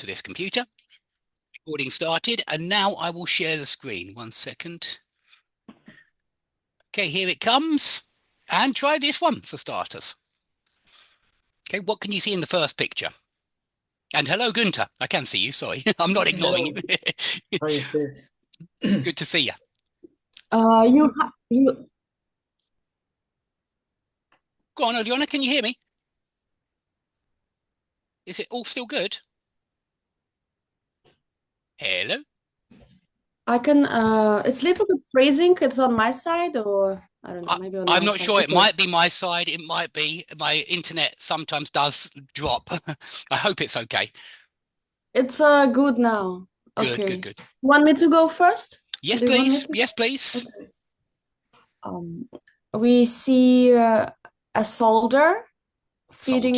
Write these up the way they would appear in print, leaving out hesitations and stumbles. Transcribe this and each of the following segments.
to this computer. Recording started, and now I will share the screen. 1 second. Okay, here it comes. And try this one for starters. Okay, what can you see in the first picture? And hello, Gunther. I can see you. Sorry, I'm not ignoring Hello. you. How is this? Good to see you. You Go on, Oliona, can you hear me? Is it all still good? Hello? I can it's a little bit freezing. It's on my side or I don't know, I, maybe on I'm my not side. sure. It Okay. might be my side. It might be my internet sometimes does drop. I hope it's okay. It's good now. Good, good, Okay. good. Want me to go first? Yes, Do you want me please. to Yes, go? please. Okay. Um we see a soldier feeding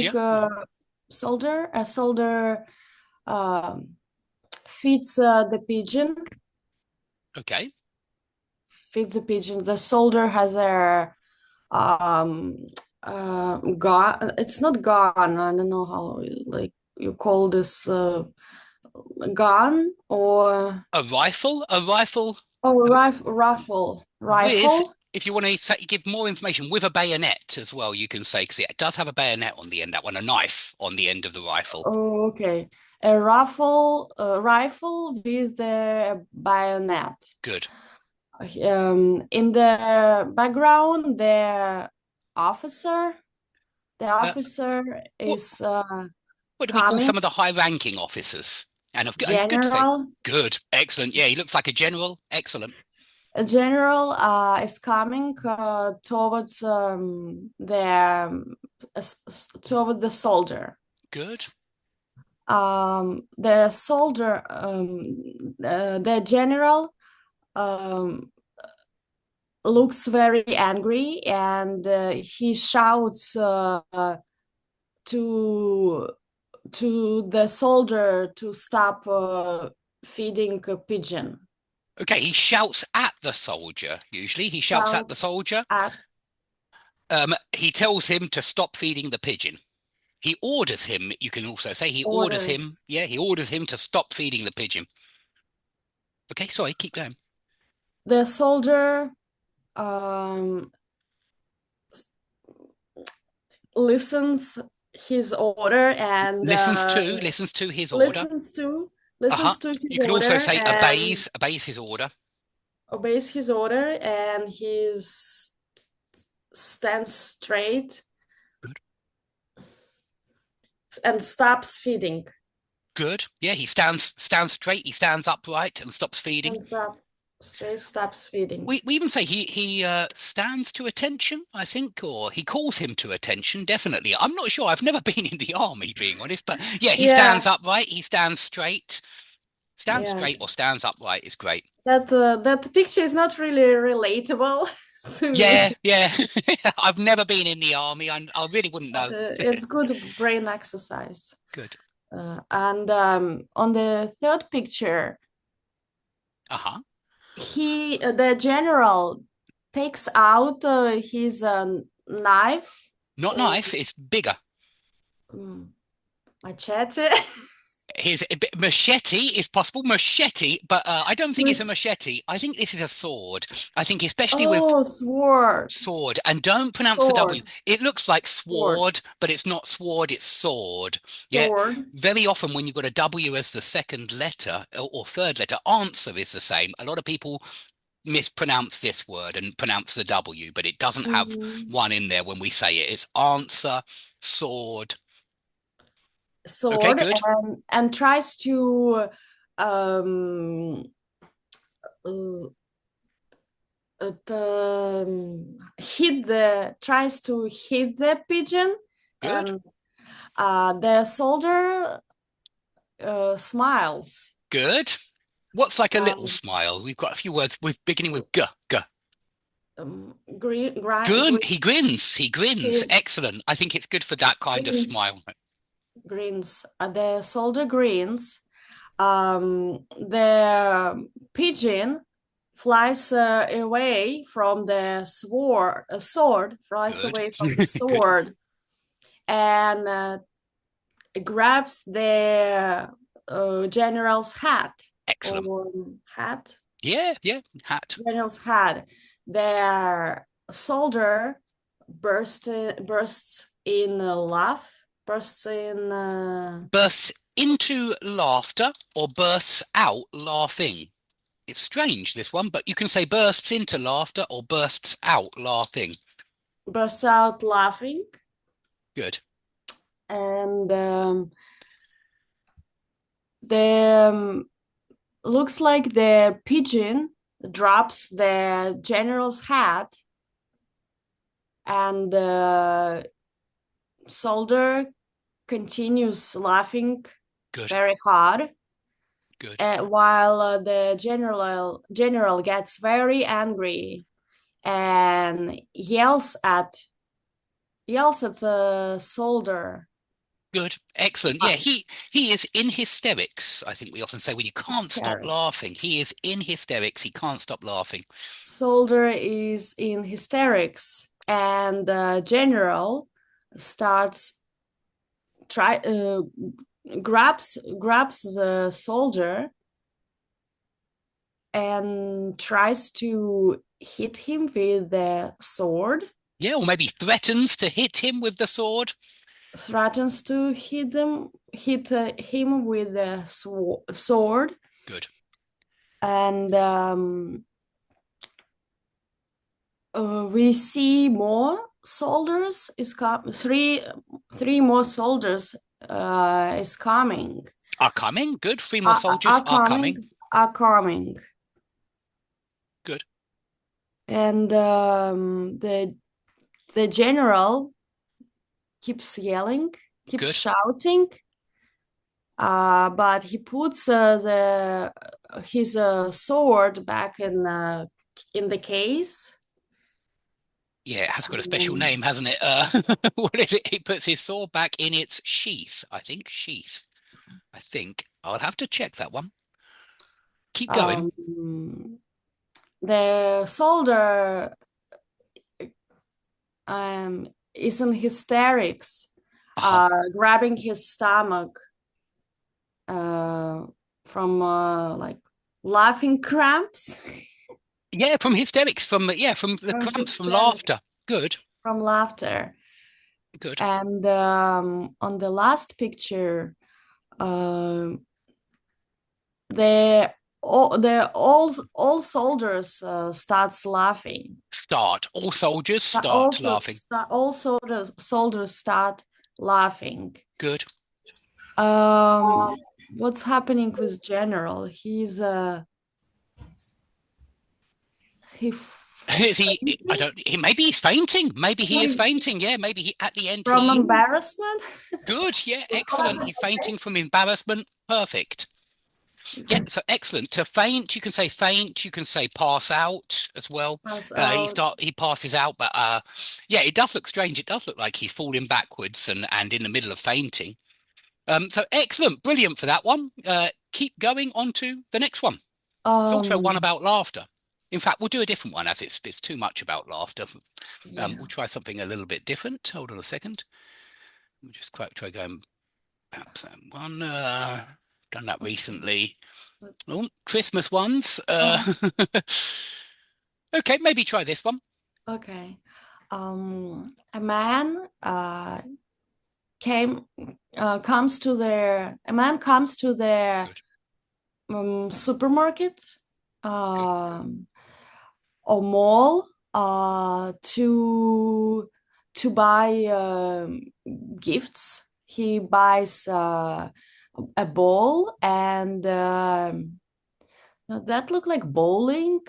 Soldier. a soldier um feeds the pigeon. Okay. Feeds the pigeon. The soldier has a um gun. It's not gun. I don't know how like you call this gun or A rifle. A rifle with, rifle. if you want to say, give more information, with a bayonet as well, you can say, because it does have a bayonet on the end, that one, a knife on the end of the rifle. Oh, okay. A rifle with the bayonet. Good. In the background, officer, the Uh, officer what is what do we call coming. some of the high-ranking officers? And it's good to say, General, good, excellent. Yeah, he looks like a general. Excellent. a general is coming towards toward the soldier. Good. The soldier, the general, um, looks very angry, and he shouts to the soldier to stop feeding a pigeon. Okay, he shouts at the soldier. Usually, he shouts at the Shouts soldier. at He tells him to stop feeding the pigeon. He orders him. You can also say he orders him. orders. Yeah, he orders him to stop feeding the pigeon. Okay, sorry, keep going. The soldier um, listens his order and Listens to his order. listens to Uh-huh. his You can also order say and obeys his order. obeys his order, and stands straight Good. and stops feeding. Good. Yeah, he stands straight, he stands upright and stops feeding. And stops feeding. We even say he stands to attention, I think, or he calls him to attention, definitely. I'm not sure. I've never been in the army, being honest, but yeah, he Yeah, stands upright, he stands straight. Stands yeah. straight or stands upright is great. That picture is not really relatable to Yeah, me, yeah. I've never been in the army. I really wouldn't but know. it's good brain exercise. Good. And on the third picture, Uh-huh. the general takes out his knife Not or knife, it's bigger. mm, machete. His machete is possible, machete, but I don't think it's a Mach- machete. I think this is a sword. I think especially with oh, sword, sword, and don't pronounce the W. sword, It looks like sword, sword, but it's not sword, it's sword. Yeah, sword. very often when you've got a W as the second letter or third letter, answer is the same. A lot of people mispronounce this word and pronounce the W, but it doesn't have Mhm. one in there when we say it. It's answer, sword. Okay, Sword, good. and tries to um uh, hit the tries to hit the pigeon, Good. and the soldier smiles. Good. What's like a little um, smile? We've got a few words with beginning with g, g. green, He grins. He grins. he Excellent. I think it's good for that kind of grins, smile. the soldier grins. The pigeon flies away from the sword flies Good. away from the Good. sword, and grabs the general's hat Excellent. or hat. Yeah, yeah, hat. General's hat. Their soldier bursts in a laugh, bursts in. Bursts into laughter or bursts out laughing. It's strange, this one, but you can say bursts into laughter or bursts out laughing. Bursts out laughing, Good. and the looks like the pigeon drops the general's hat, and the soldier continues laughing Good. very hard, Good. while the general gets very angry and yells at the soldier. Good. Excellent. uh, Yeah, he is in hysterics. I think we often say when you can't stop Hysteric. laughing. He is in hysterics. He can't stop laughing. Soldier is in hysterics, and the general starts try grabs the soldier and tries to hit him with the sword, Yeah, or maybe threatens to hit him with the sword. threatens to hit him with the sword. Good. And we see more soldiers is three more soldiers is coming, Are coming. Good. Three more soldiers are are coming, coming. are coming. Good. And the general keeps yelling, keeps Good. shouting, but he puts his sword back in the case. Yeah, it has got a special Um, name, hasn't it? What is it? He puts his sword back in its sheath. I think sheath. I think I'll have to check that one. Keep going. the soldier is in hysterics, Uh-huh. grabbing his stomach uh, from like laughing cramps. Yeah, from hysterics, from the From cramps, from hysterics, laughter. Good. from laughter. Good. And on the last picture, um, all soldiers starts laughing. Start. All soldiers start laughing. All soldiers start laughing. Good. Um, what's happening with General? He Is he? I fainting don't. Maybe he's fainting. Maybe he is fainting. Yeah. Maybe he at the end from he. embarrassment. Good. Yeah. Excellent. He's fainting from embarrassment. Perfect. Yeah. So excellent. To faint, you can say faint. You can say pass out as well. Pass He out. start. He passes out, but yeah, it does look strange. It does look like he's falling backwards and in the middle of fainting. So excellent, brilliant for that one. Keep going on to the next one. There's also one Um, about laughter. In fact, we'll do a different one as it's too much about laughter. yeah. We'll try something a little bit different. Hold on a second. We'll just try going perhaps that one. Done that recently. Oh, Christmas ones. Oh, Okay, maybe try this one. okay. A man came comes to their a man comes to their Good, supermarket, good. um, or mall, to buy gifts. He buys a ball, and that look like bowling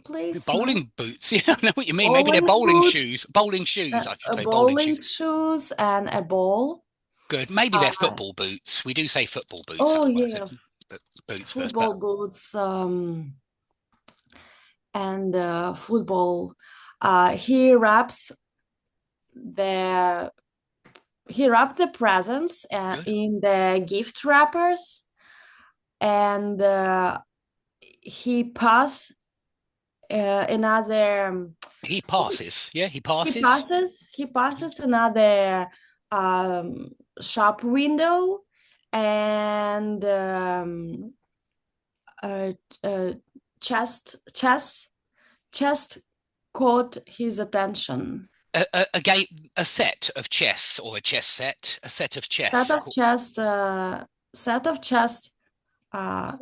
place, no? Bowling boots. Yeah, I know what you mean. Maybe they're Bowling bowling boots, shoes. Bowling shoes, I should a say. Bowling bowling shoes. shoes, and a ball. Good. Maybe they're Uh, football boots. We do say football boots. oh That's why I said yeah, boots first. But football boots, and football. He wraps the presents good. in the gift wrappers, and he pass another He passes. Yeah, he he passes. passes he passes another shop window, and uh, uh, chest caught his attention. A game, a set of chess or a chess set, a set of Set chess. of chest, set of chest uh,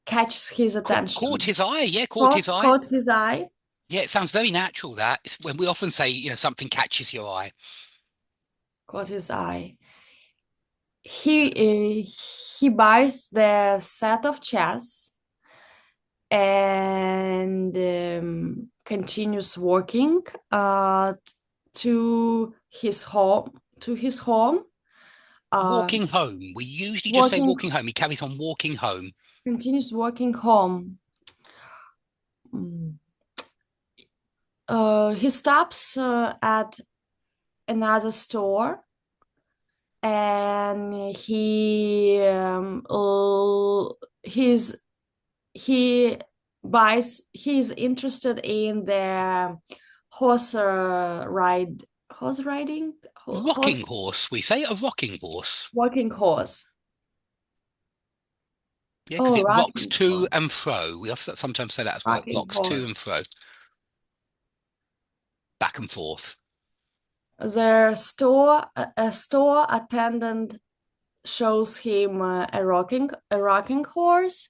catches his Caught attention. his eye, yeah, caught his eye. Caught his eye. Yeah, it sounds very natural that it's when we often say, something catches your eye. Caught his eye. He buys the set of chess and continues walking to his home. To his home. Uh, Walking home. We usually just say walking walking home. He carries on walking home. Continues walking home. Mm. He stops at another store and he buys he's interested in the horse riding horse Rocking horse, we say a rocking horse. walking horse. Yeah, because Oh, it rocks rocking to horse. and fro. We often sometimes say that as well. It Rocking rocks to and horse. fro, back and forth. A store attendant shows him a rocking horse,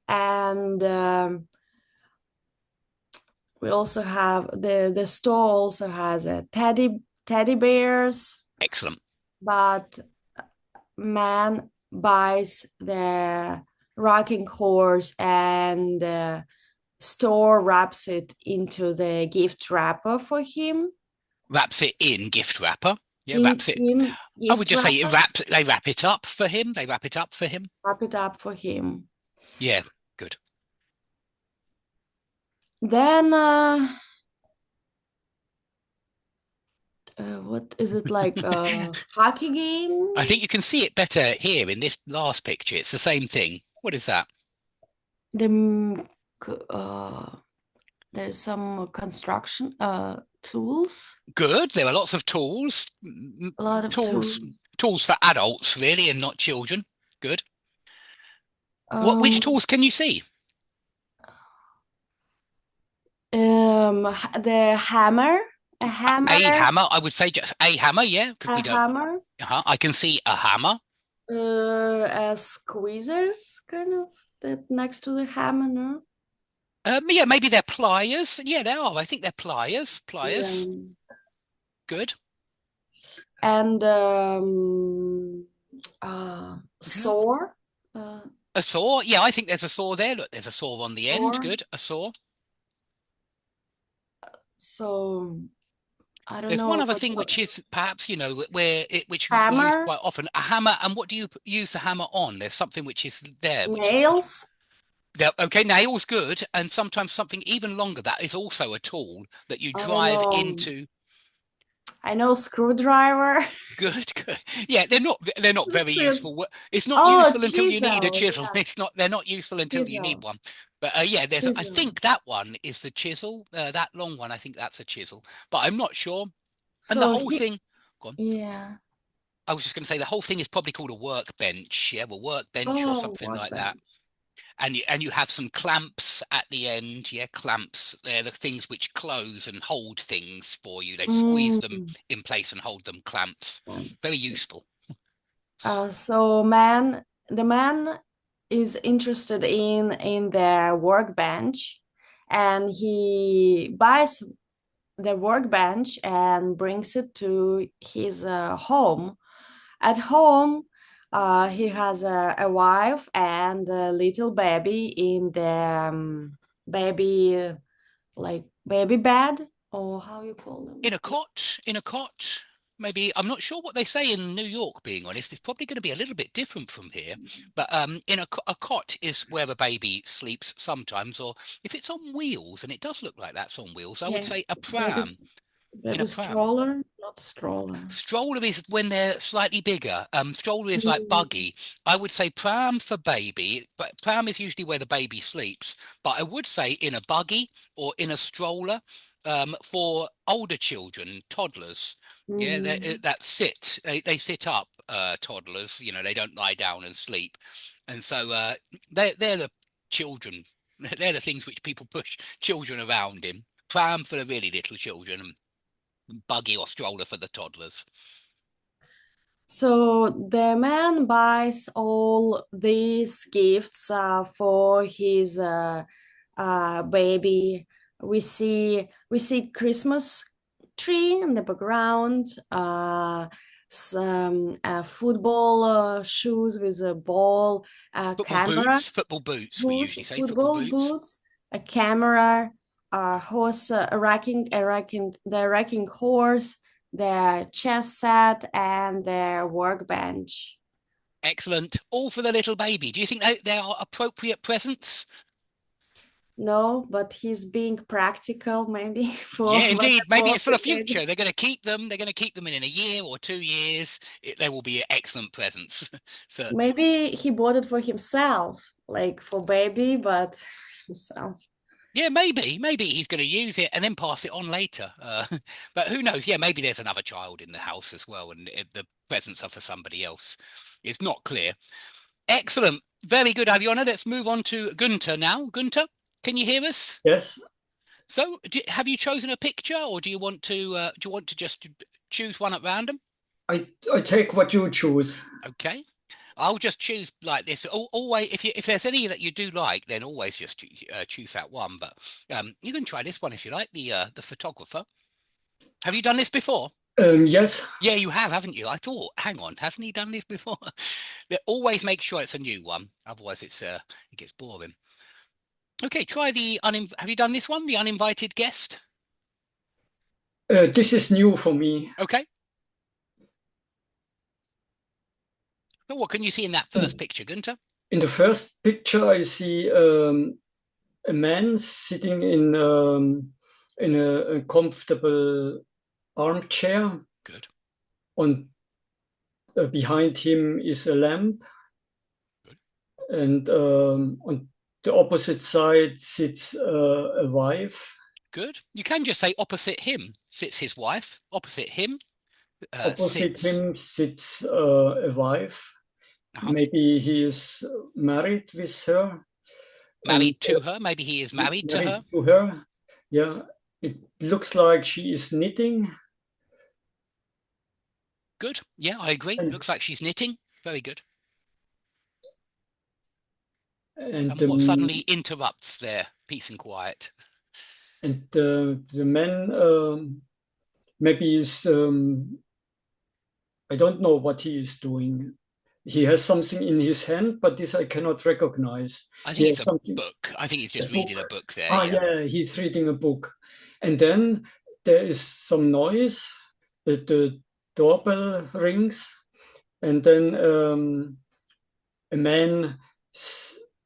and we also have the store also has a teddy bears, Excellent. but man buys the rocking horse and store wraps it into the gift wrapper for him. Wraps it in gift wrapper. Yeah, wraps it. In I would gift just say wrapper, they wrap it up for him. They wrap it up for him. wrap it up for him. Yeah, good. Then what is it, like a hockey game? I think you can see it better here in this last picture. It's the same thing. What is that? The there's some construction tools, Good. There are lots of tools. a lot of Tools, tools. tools for adults, really, and not children. Good. Which Um, tools can you see? the hammer, a A hammer, hammer. I would say just a hammer. Yeah, because a we don't. hammer, I can see a hammer. squeezers, kind of that next to the hammer, no? Yeah, maybe they're pliers. Yeah, they are. I think they're pliers. Yeah. Pliers. Good. And Yeah. saw, uh, A saw. Yeah, I think there's a saw there. Look, there's a saw on the end. saw. Good. A saw. So I don't There's one know other thing which what is perhaps, which we use hammer, quite often, a hammer. And what do you use the hammer on? There's something which is there, which nails. okay, nails, good. And sometimes something even longer that is also a tool that you I don't drive know. into. I know screwdriver. Good, good. Yeah, they're not very It's- useful. It's not Oh, useful until you need a chisel. chisel. Yeah, They're not useful until you need chisel. one. But yeah, I Chisel. think that one is the chisel. That long one, I think that's a chisel. But I'm not sure. And the So whole he, thing, go on. yeah. I was just going to say the whole thing is probably called a workbench. Yeah, a workbench or Oh, something like that. workbench. And you have some clamps at the end. Yeah, clamps. They're the things which close and hold things for you. They squeeze them Mm. in place and hold them clamps. Very useful. So the man is interested in the workbench, and he buys the workbench and brings it to his home. At home, he has a wife and a little baby in the baby like baby bed, or how you call them? In a cot, maybe. I'm not sure what they say in New York, being honest. It's probably going to be a little bit different from here. But in a cot is where a baby sleeps sometimes, or if it's on wheels, and it does look like that's on wheels, I would Yeah, say a baby pram. In a baby pram. stroller, not stroller. Stroller is when they're slightly bigger. Stroller is like Mm, buggy. I would say pram for baby, but pram is usually where the baby sleeps. But I would say in a buggy or in a stroller, for older children, toddlers. Yeah, Mhm. that sit. They sit up, toddlers. They don't lie down and sleep, and so they're the children. They're the things which people push children around in. Pram for the really little children, and buggy or stroller for the toddlers. So the man buys all these gifts for his baby. We see Christmas tree in the background. Some football shoes with a ball, a camera, Football boots. We boot, usually say football football boots. boots, a camera, a horse, the racking horse, their chess set, and their workbench. Excellent. All for the little baby. Do you think they are appropriate presents? No, but he's being practical, maybe for Yeah, when indeed. the Maybe boss it's for the is. future. They're going to keep them. They're going to keep them in a year or 2 years. They will be excellent presents. So, Maybe he bought it for himself, like for baby, but himself. yeah, maybe he's going to use it and then pass it on later. But who knows? Yeah, maybe there's another child in the house as well, and the presents are for somebody else. It's not clear. Excellent. Very good, Aviona. Let's move on to Gunter now. Gunter, can you hear us? Yes, So, have you chosen a picture, or do you want to just choose one at random? I take what you choose. Okay. I'll just choose like this. Always, if there's any that you do like, then always just choose that one. But you can try this one if you like. The photographer. Have you done this before? Yes, Yeah, you have, haven't you? I thought, hang on, hasn't he done this before? Always make sure it's a new one, otherwise it gets boring. Okay, try the unin. Have you done this one? The uninvited guest. this is new for me. Okay. So what can you see in that first In, picture, Gunter? in the first picture, I see a man sitting in a comfortable armchair. Good. On behind him is a lamp, Good. and on the opposite side sits a wife. Good. You can just say opposite him sits his wife. Opposite him Opposite sits. him sits a wife. Uh-huh. Maybe he is married with her and Married to her. Maybe he is married to married her. to her. Yeah, it looks like she is knitting, Good. Yeah, I agree. and Looks like she's knitting. Very good. and And what um, suddenly interrupts their peace and quiet? and the man maybe is I don't know what he is doing. He has something in his hand, but this I cannot recognize. I He think it's has a something, book. I think he's a just book. reading a book there. Ah, Yeah. yeah, he's reading a book, and then there is some noise. The doorbell rings, and then a man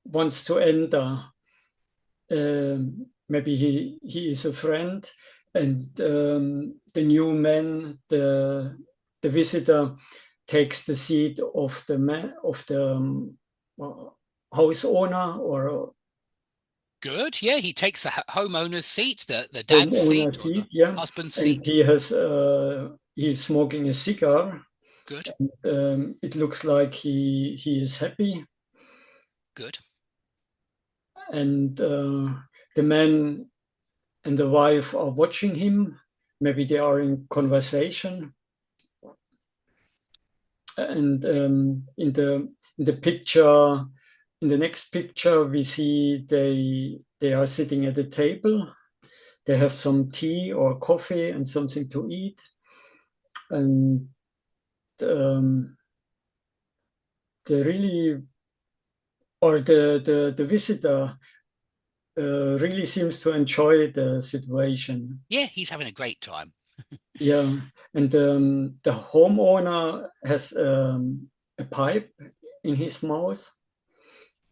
wants to enter. Maybe he is a friend, and the new man, the visitor, takes the seat of the man of the house owner or Good. Yeah, he takes the homeowner's seat, the dad's homeowner seat or the seat. Yeah, husband's and seat. he's smoking a cigar. Good. It looks like he is happy, Good. and the man and the wife are watching him. Maybe they are in conversation. And in the picture, in the next picture, we see they are sitting at a table. They have some tea or coffee and something to eat. And um, the really or the visitor really seems to enjoy the situation. Yeah, he's having a great time. Yeah, and the homeowner has a pipe in his mouth,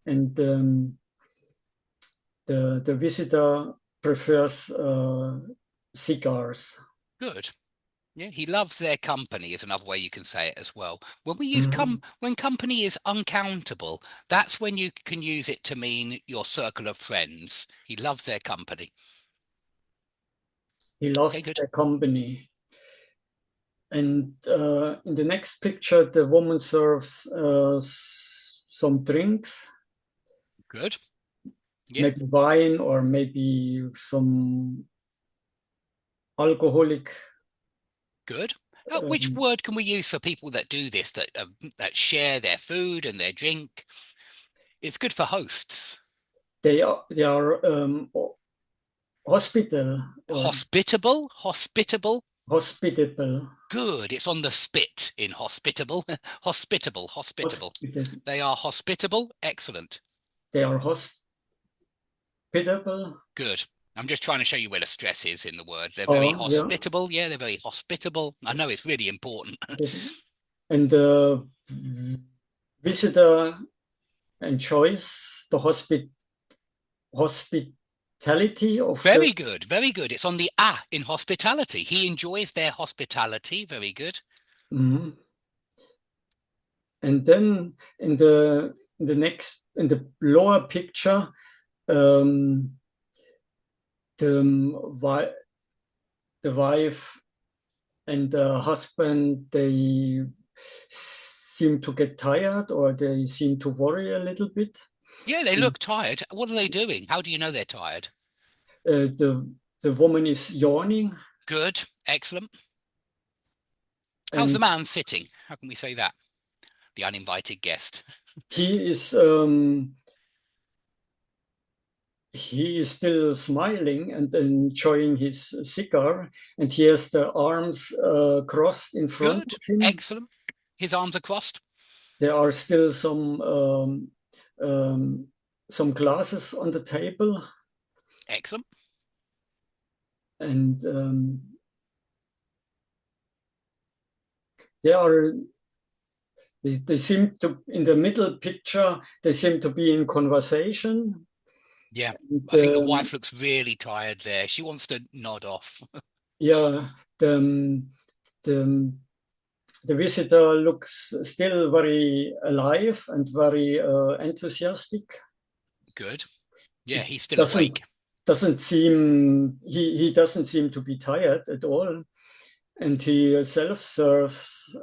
and the visitor prefers cigars. Good. Yeah, he loves their company is another way you can say it as well. When we use Mhm. when company is uncountable, that's when you can use it to mean your circle of friends. He loves their company. He Okay, loves good. the company. And in the next picture, the woman serves some drinks, Good. Yeah. maybe wine or maybe some alcoholic. Good. Which word can we use for people that do this, that share their food and their drink? It's good for hosts. They are hospital or Hospitable, hospitable. hospitable. Good. It's on the spit in hospitable. Hospitable, hospitable. They are hospitable. Excellent. They are hospitable. Good. I'm just trying to show you where the stress is in the word. They're very hospitable. Yeah, they're very hospitable. I know it's really important. And the visitor enjoys the hospitality of Very good. Very good. It's on the in hospitality. He enjoys their hospitality. Very good. And then in the lower picture, the wife and the husband, they seem to get tired, or they seem to worry a little bit. Yeah, they look tired. What are they doing? How do you know they're tired? The woman is yawning. Good. Excellent. How's the man sitting? How can we say that? The uninvited guest. He is still smiling and enjoying his cigar, and he has the arms crossed in front of him. Excellent. His arms are crossed. There are still some glasses on the table. Excellent. And they seem to, in the middle picture, they seem to be in conversation. Yeah, I think the wife looks really tired there. She wants to nod off. Yeah, the visitor looks still very alive and very enthusiastic. Good. Yeah, he's still awake. He doesn't seem to be tired at all. And he self-serves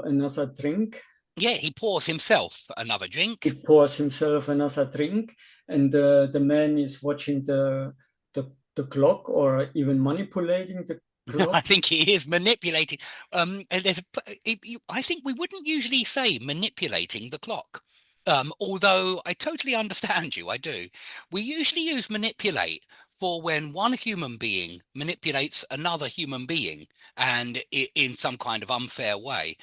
another drink. Yeah, he pours himself another drink. He pours himself another drink, and the man is watching the clock, or even manipulating the clock. I think he is manipulating. I think we wouldn't usually say manipulating the clock. Although I totally understand you, I do. We usually use manipulate for when one human being manipulates another human being, and in some kind of unfair way.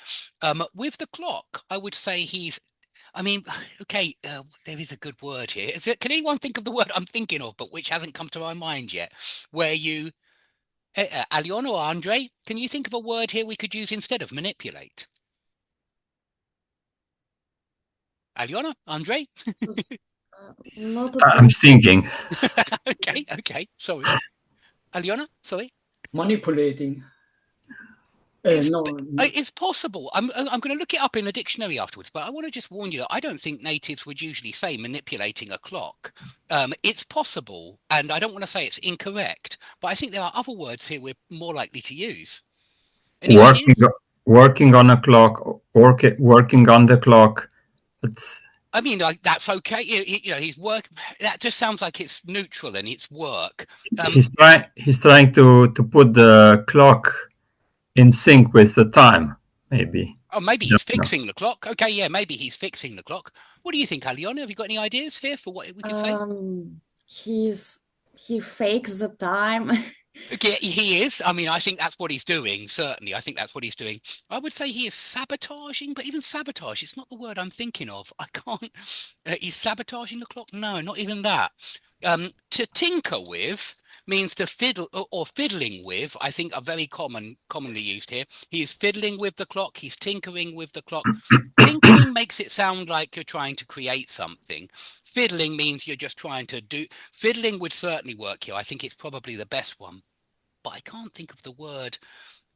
With the clock, I would say okay, there is a good word here. Can anyone think of the word I'm thinking of, but which hasn't come to my mind yet? Where you, Aliona or Andre, can you think of a word here we could use instead of manipulate? Aliona, Andre? I'm thinking. Okay. Sorry. Aliona, sorry. Manipulating. It's possible. I'm going to look it up in the dictionary afterwards, but I want to just warn you that I don't think natives would usually say manipulating a clock. It's possible, and I don't want to say it's incorrect, but I think there are other words here we're more likely to use. Any ideas? Working on a clock, working on the clock. I mean, that's okay. He's work. That just sounds like it's neutral and it's work. He's trying to put the clock in sync with the time, maybe. Oh, maybe he's fixing the clock. Okay, yeah, maybe he's fixing the clock. What do you think, Aliona? Have you got any ideas here for what we could say? He fakes the time. Okay, he is. I mean, I think that's what he's doing. Certainly, I think that's what he's doing. I would say he is sabotaging, but even sabotage, it's not the word I'm thinking of. I can't. He's sabotaging the clock? No, not even that. To tinker with means to fiddle, or fiddling with, I think are very commonly used here. He is fiddling with the clock. He's tinkering with the clock. Tinkering makes it sound like you're trying to create something. Fiddling means you're just trying to do. Fiddling would certainly work here. I think it's probably the best one. But I can't think of the word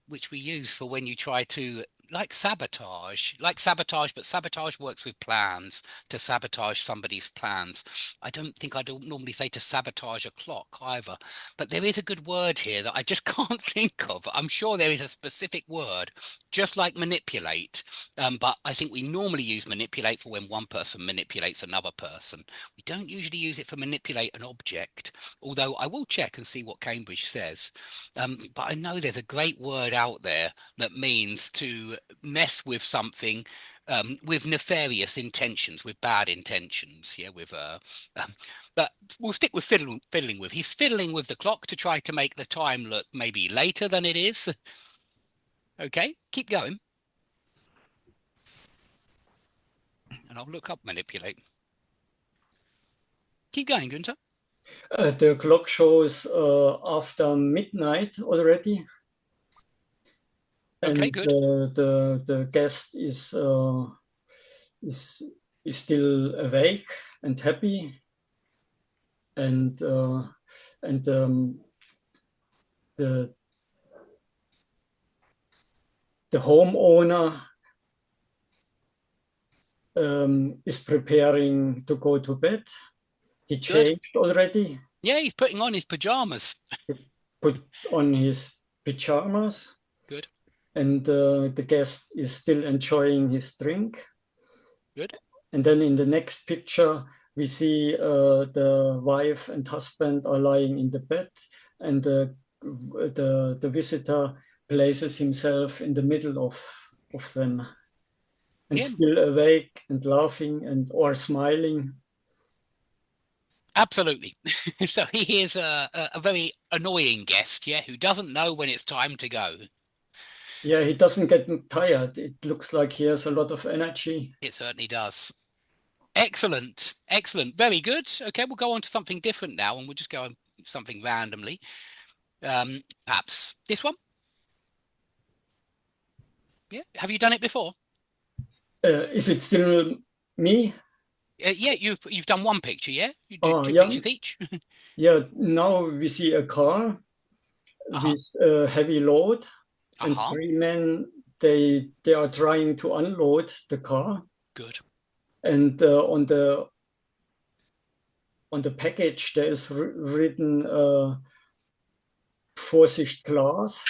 which we use for when you try to like sabotage, but sabotage works with plans, to sabotage somebody's plans. I don't think I don't normally say to sabotage a clock either, but there is a good word here that I just can't think of. I'm sure there is a specific word, just like manipulate. But I think we normally use manipulate for when one person manipulates another person. We don't usually use it for manipulate an object, although I will check and see what Cambridge says. But I know there's a great word out there that means to mess with something with nefarious intentions, with bad intentions. Yeah, but we'll stick with fiddling with. He's fiddling with the clock to try to make the time look maybe later than it is. Okay, keep going. And I'll look up manipulate. Keep going, Gunther. The clock shows after midnight already. Okay, And good. the guest is still awake and happy, and the homeowner is preparing to go to bed. He changed already. Yeah, he's putting on his pajamas. Put on his pajamas. Good. And the guest is still enjoying his drink. Good. And then in the next picture, we see the wife and husband are lying in the bed, and the visitor places himself in the middle of them, and still awake and laughing and or smiling. Absolutely. So he is a very annoying guest, yeah, who doesn't know when it's time to go. Yeah, he doesn't get tired. It looks like he has a lot of energy. It certainly does. Excellent. Excellent. Very good. Okay, we'll go on to something different now, and we'll just go on something randomly. Perhaps this one? Yeah. Have you done it before? Is it still me? Yeah, you've done one picture, yeah? You do two yeah. pictures each? Yeah, now we see a car with a heavy load, and three men, they are trying to unload the car. Good. And on the package there is written Vorsicht Glas.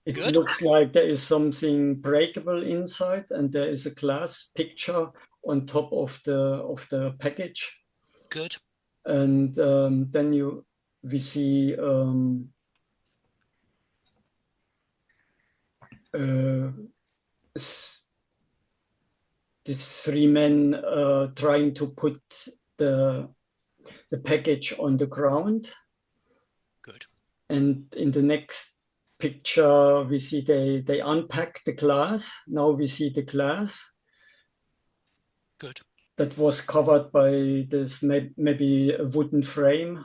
It Good. looks like there is something breakable inside, and there is a glass picture on top of the package. Good. And then we see these three men trying to put the package on the ground. Good. And in the next picture, we see they unpack the glass. Now we see the glass. Good. That was covered by this maybe a wooden frame.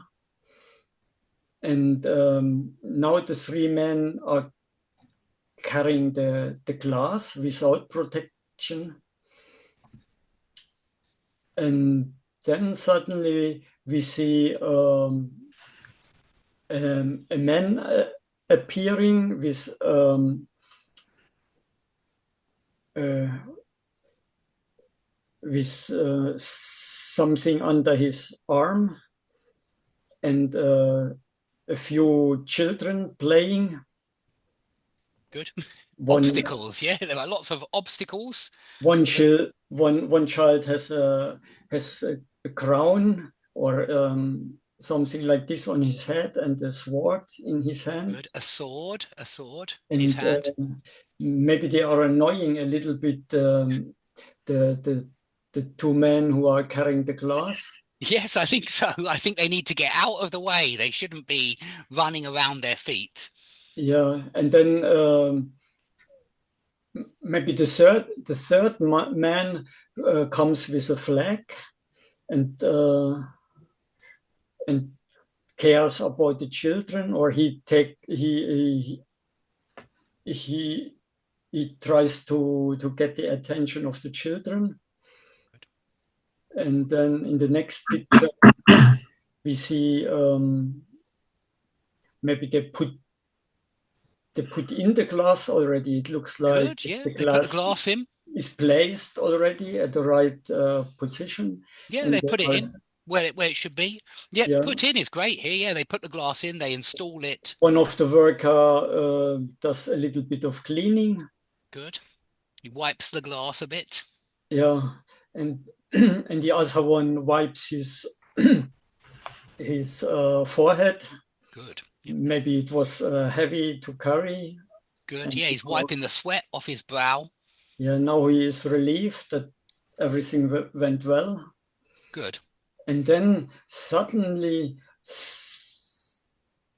And now the three men are carrying the glass without protection. And then suddenly we see a man appearing with something under his arm, and a few children playing. Good. Obstacles, yeah. There are lots of obstacles. One child has a crown or something like this on his head, and a sword in his hand. Good. A sword in his hand. Maybe they are annoying a little bit the two men who are carrying the glass. Yes, I think so. I think they need to get out of the way. They shouldn't be running around their feet. Yeah, and then maybe the third man comes with a flag and cares about the children, or he tries to get the attention of the children. And then in the next picture we see maybe they put they put in the glass already. It looks like Good, yeah. the They put the glass glass in. is placed already at the right position. Yeah, And they put it are- in where it should be. Yeah, Yeah. put in is great here. Yeah, they put the glass in, they install it. One of the worker does a little bit of cleaning. Good. He wipes the glass a bit. Yeah, and and the other one wipes his his forehead. Good. Maybe it was heavy to carry. Good. And Yeah, he's wiping the sweat off his brow. Yeah, now he is relieved that everything went well. Good. And then suddenly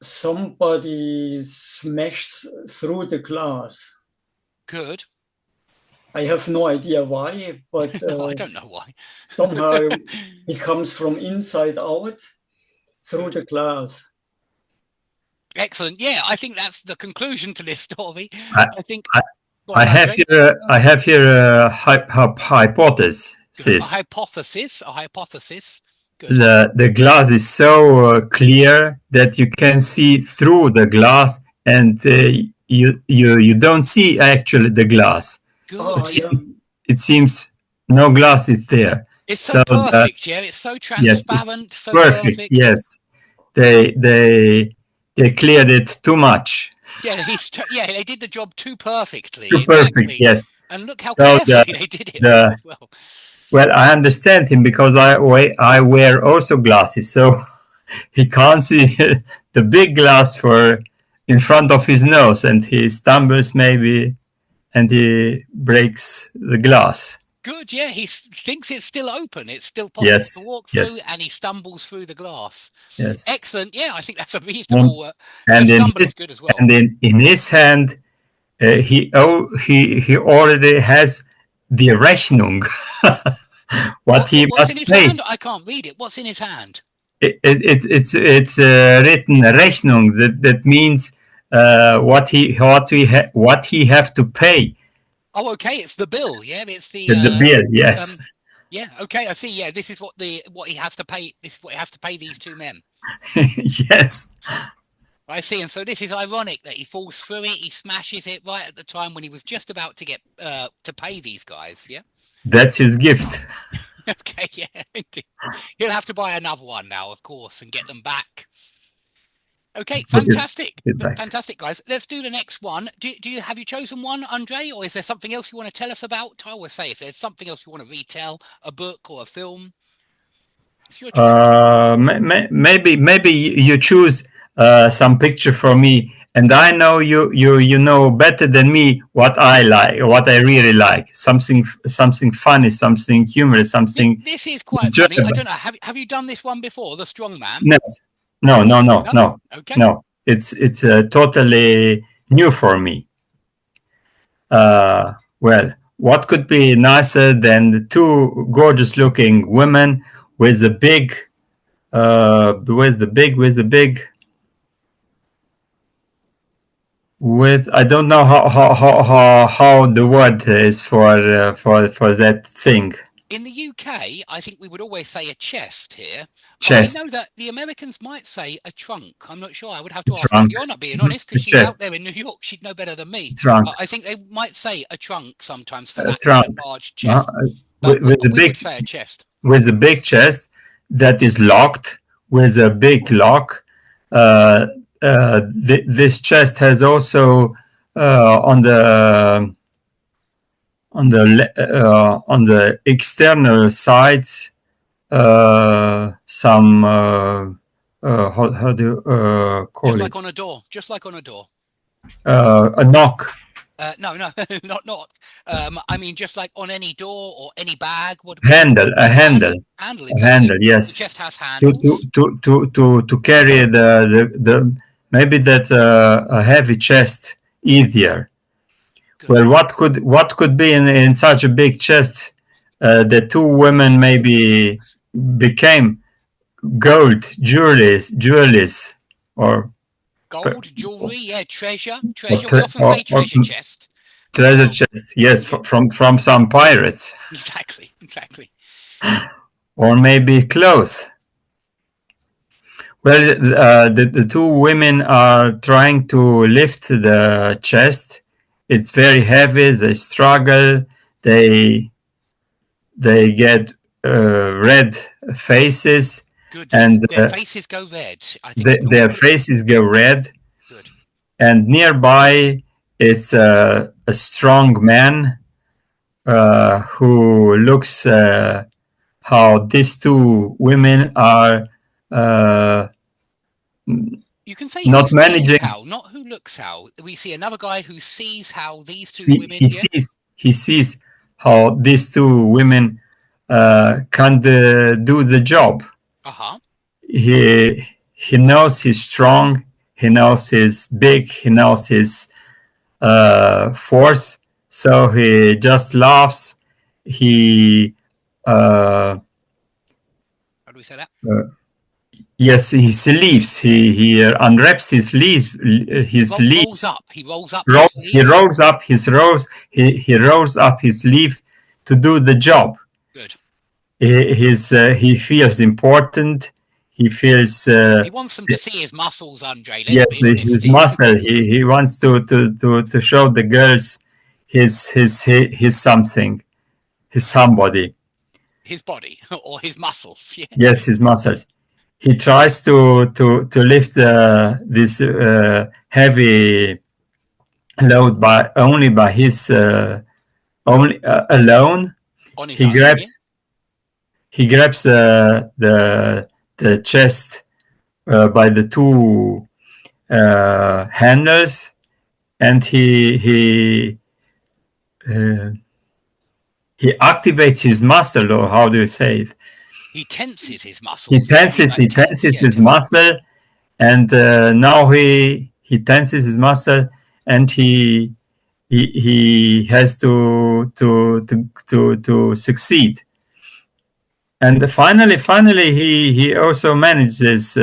somebody smashes through the glass. Good. I have no idea why, but No, I don't know why. somehow it comes from inside out through the glass. Excellent. Yeah, I think that's the conclusion to this story. I think Go I on, have Andre. here a hypothesis. Good. A hypothesis. Good. The glass is so clear that you can see through the glass, and you don't see actually the glass. Good. Oh, It seems no glass is there. It's so So the- perfect, yeah. It's so transparent, so perfect. Yes, they cleared it too much. Yeah, they did the job too perfectly. Too exactly. perfect. Yes. And look how So carefully they did it the- as well. Well, I understand him because I wear also glasses, so he can't see the big glass for in front of his nose, and he stumbles maybe, and he breaks the glass. Good, yeah. He thinks it's still open. It's still possible Yes, to walk through, yes. and he stumbles through the glass. Yes. Excellent. Yeah, I think that's a reasonable. And the in stumble his, is good as well. and in his hand, he already has die Rechnung. What he What's in must his pay. hand? I can't read it. What's in his hand? It's written Rechnung. That means what he have to pay. Oh, okay. It's the bill. Yeah, it's the The bill. Yes. yeah. Okay, I see. Yeah, this is what he has to pay. This is what he has to pay these two men. Yes. I see. And so this is ironic that he falls through it. He smashes it right at the time when he was just about to get to pay these guys. Yeah. That's his gift. Okay. Yeah. Indeed. He'll have to buy another one now, of course, and get them back. Okay. Fantastic. Get back. Fantastic, guys. Let's do the next one. Have you chosen one, Andre, or is there something else you want to tell us about? I always say if there's something else you want to retell, a book or a film, it's your choice. Maybe you choose some picture for me, and I know you know better than me what I like, what I really like. Something funny, something humorous, something. This is quite funny. I don't know. Have you done this one before, The Strong Man? No. Okay. No, it's totally new for me. Well, what could be nicer than the two gorgeous-looking women with the big, I don't know how the word is for that thing. In the UK, I think we would always say a chest here. Chest. I know that the Americans might say a trunk. I'm not sure. I would have to ask. Trunk. You're not being honest because A she's out chest. there in New York. She'd know better than me. Trunk. I think they might say a trunk sometimes for A that kind of trunk. large chest. With we the big would say a chest. with a big chest that is locked with a big lock. This chest has also on the external sides some how do you call Just it? like on a door. Just like on a door. A knock. No, not. I mean, just like on any door or any bag. A handle. Handle. A Exactly. handle. Yes. The chest has handles. To carry the maybe that's a heavy chest easier. Good. Well, what could be in such a big chest? The two women maybe became gold jewelries or Gold, jewelry, yeah, treasure. tre- We often or- say treasure or- chest. treasure chest. Yes, from some pirates, Exactly. or maybe clothes. Well, the two women are trying to lift the chest. It's very heavy. They struggle. They get red faces, Good. and Their faces go red. I think their normally- faces go red. Good. And nearby, it's a strong man who looks how these two women are You can say not who managing. sees how, not who looks how. We see another guy who sees how these two women. He sees how these two women can't do the job. Uh-huh. He knows he's strong. He knows he's big. He knows his force. So he just laughs. He How do we say that? yes, his sleeves. He unwraps his sleeves. His sleeves. Rolls up. He rolls up. He rolls up his rolls. He rolls up his sleeve to do the job. Good. He feels important. He feels. He wants them to see his muscles, Andre. Yes, his muscle. He wants to show the girls his something, his somebody. His body or his muscles. Yeah. Yes, his muscles. He tries to lift this heavy load only by his only alone. On his He own, grabs the chest by the two handles, and he activates his muscle, or how do you say it? He tenses his muscles. He tenses his muscle, and now he tenses his muscle, and he has to succeed. And finally, he also manages.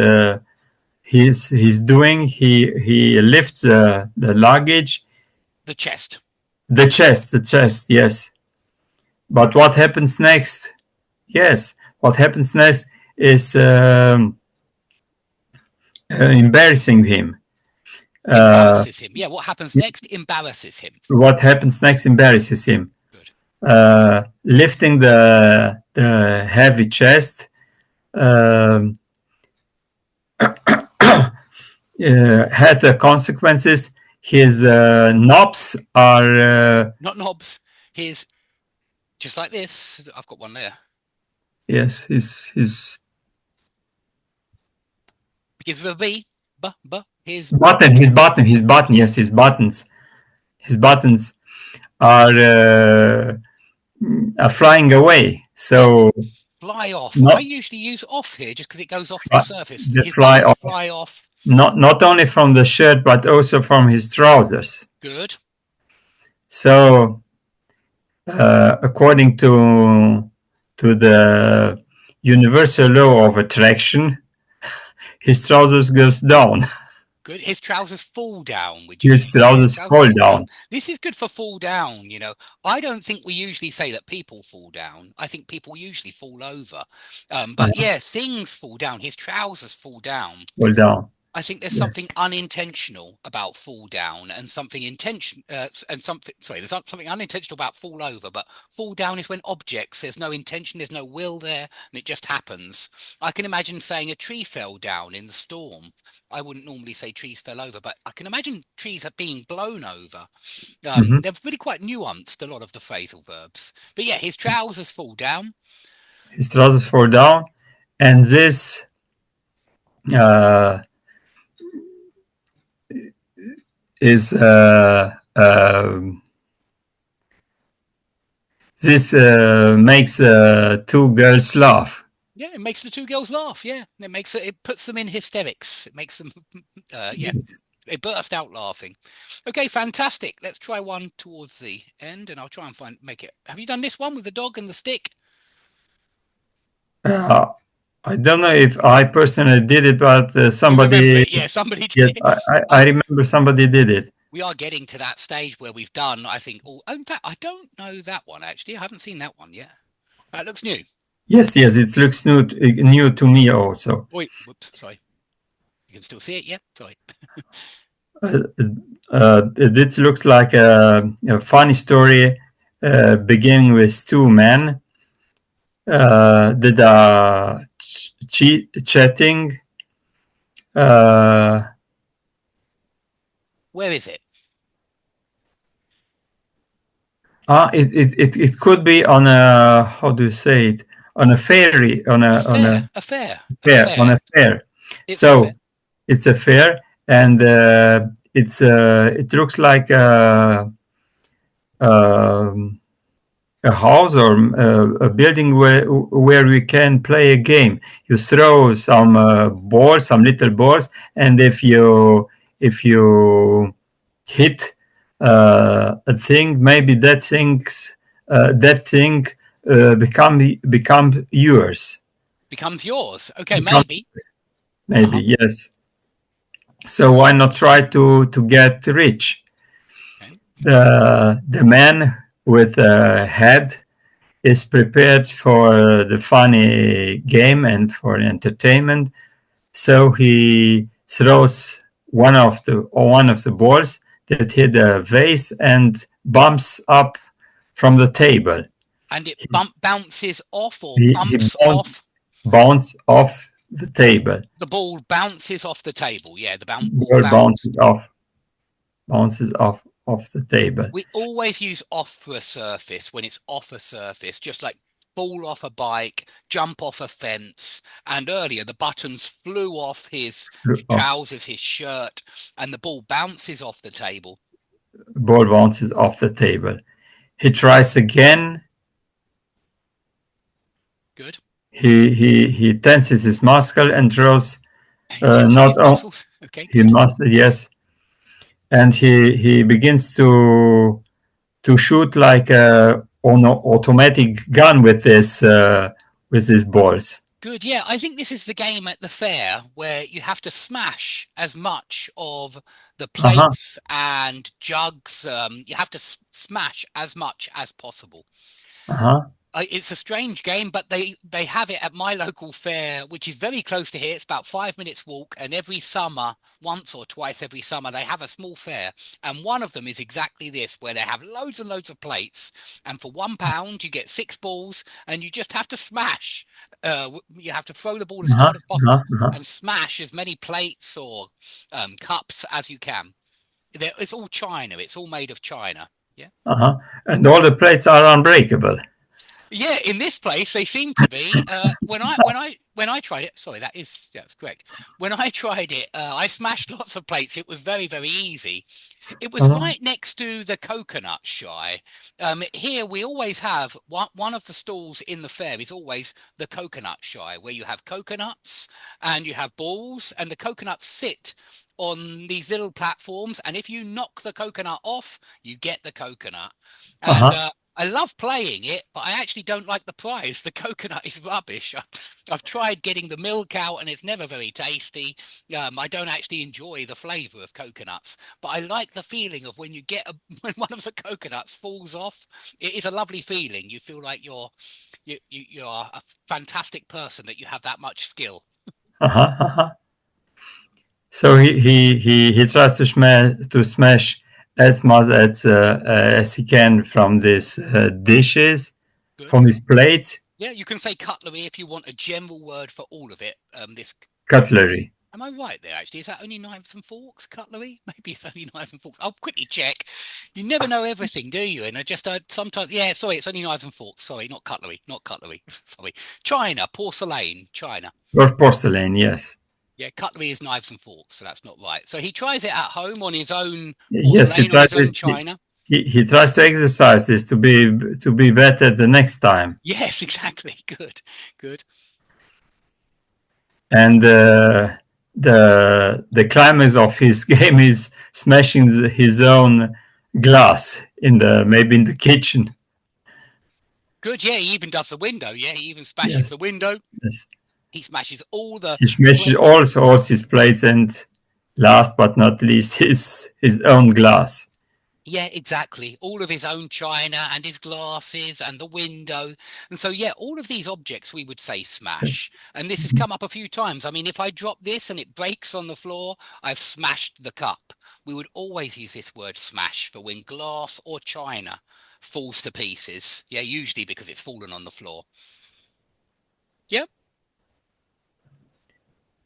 He's doing. He lifts the luggage. The chest. The chest. Yes. But what happens next? Yes. What happens next is embarrassing him. Embarrasses him. Yeah, what happens next embarrasses him. What happens next embarrasses him. Good. Lifting the heavy chest had the consequences. His knobs are... Not knobs. His... Just like this. I've got one there. Yes, his Begins with a B. His button. Yes, his buttons. His buttons are flying away. So fly off. Not, I usually use off here just because it goes off the surface. They His fly buttons off. fly off. Not only from the shirt, but also from his trousers. Good. So, according to the universal law of attraction, his trousers goes down. Good. His trousers fall down. His trousers fall down. This is good for fall down. You know, I don't think we usually say that people fall down. I think people usually fall over. But yeah, things fall down. His trousers fall down. Fall down. I think there's something unintentional about fall down, and something there's something unintentional about fall over. But fall down is when objects, there's no intention, there's no will there, and it just happens. I can imagine saying a tree fell down in the storm. I wouldn't normally say trees fell over, but I can imagine trees are being blown over. They're really quite nuanced, a lot of the phrasal verbs. But yeah, his trousers fall down. His trousers fall down, and this is this makes two girls laugh. Yeah, it makes the two girls laugh. Yeah, it puts them in hysterics. It makes them, Yes. They burst out laughing. Okay, fantastic. Let's try one towards the end, and I'll try and make it. Have you done this one with the dog and the stick? I don't know if I personally did it, but somebody. Somebody did. Yes, I remember somebody did it. We are getting to that stage where we've done, I think. In fact, I don't know that one actually. I haven't seen that one yet. That looks new. Yes, it looks new to me also. Wait, whoops, sorry. can still see it. Yeah, sorry. This looks like a funny story beginning with two men that are chatting. Where is it? It could be on a, how do you say it, on a ferry, on a fair. on a fair. It's So a fair. it's a fair, and it looks like a house or a building where we can play a game. You throw some balls, some little balls, and if you hit a thing, maybe that thing become yours. Becomes yours. Okay, Become- maybe. Yes. So why not try to get rich? Okay. The man with a head is prepared for the funny game and for entertainment. So he throws one of the balls that hit a vase and bumps up from the table. And it bounces off or He bumps bounce- off. Bounce off the table. The ball bounces off the table. Yeah, the ball Ball bounces. bounces off the table. We always use off a surface when it's off a surface, just like fall off a bike, jump off a fence. And earlier, the buttons flew off his trousers, his shirt, and the ball bounces off the table. Ball bounces off the table. He tries again. Good. He tenses his muscle and throws. Tension not his all- muscles. Okay. He must, yes. And he begins to shoot like an automatic gun with his balls. Good. Yeah, I think this is the game at the fair where you have to smash as much of the plates and jugs. You have to smash as much as possible. It's a strange game, but they have it at my local fair, which is very close to here. It's about 5 minutes walk, and every summer, once or twice every summer, they have a small fair, and one of them is exactly this, where they have loads and loads of plates, and for £1 you get 6 balls, and you just have to smash. You have to throw the ball as hard as possible and smash as many plates or cups as you can. It's all china. It's all made of china. Yeah. And all the plates are unbreakable. Yeah, in this place they seem to be. When I tried it, sorry, that's correct. When I tried it, I smashed lots of plates. It was very, very easy. It was right next to the coconut shy. Here we always have one of the stalls in the fair is always the coconut shy, where you have coconuts and you have balls, and the coconuts sit on these little platforms, and if you knock the coconut off, you get the coconut. And I love playing it, but I actually don't like the prize. The coconut is rubbish. I've tried getting the milk out, and it's never very tasty. I don't actually enjoy the flavour of coconuts, but I like the feeling of when you when one of the coconuts falls off. It is a lovely feeling. You feel like you're a fantastic person, that you have that much skill. So he tries to smash as much as he can from these dishes, from his plates. Yeah, you can say cutlery if you want a general word for all of it. This cutlery. Am I right there, actually? Is that only knives and forks, cutlery? Maybe it's only knives and forks. I'll quickly check. You never know everything, do you? And I just sometimes, sorry, it's only knives and forks. Sorry, not cutlery. Sorry. China, porcelain, China. Or porcelain, yes. Yeah, cutlery is knives and forks, so that's not right. So he tries it at home on his own porcelain, yes, he tries on his own china. He tries to exercise this to be better the next time. Yes, exactly. Good. And the climax of his game is smashing his own glass maybe in the kitchen. Good. Yeah, he even does the window. Yeah, he even smashes the window. Yes. He smashes He smashes all his plates, and last but not least his own glass. Yeah, exactly. All of his own china and his glasses and the window. And so, yeah, all of these objects we would say smash. And this has come up a few times. I mean, if I drop this and it breaks on the floor, I've smashed the cup. We would always use this word smash for when glass or china falls to pieces. Yeah, usually because it's fallen on the floor. Yep.